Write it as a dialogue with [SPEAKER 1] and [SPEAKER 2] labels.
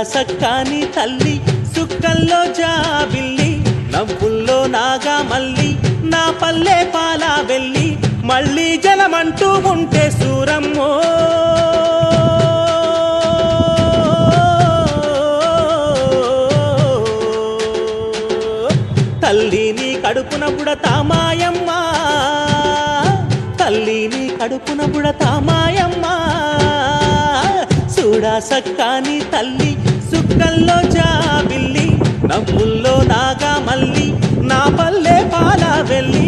[SPEAKER 1] సక్కాని తల్లి సుక్కల్లో జాబిల్లి నవ్వుల్లో నాగా మల్లి నా పల్లె పాలా వెళ్ళి మళ్ళీ జలమంటూ ఉంటే సూరమ్మో తల్లిని కడుపున పుడతా మాయమ్మ తల్లిని కడుపున పుడతా మాయమ్మ చూడా సక్కాని తల్లి సుక్కల్లో జాబిల్లి నవ్వుల్లో నాగా మల్లి నా పల్లె పాలా వెళ్ళి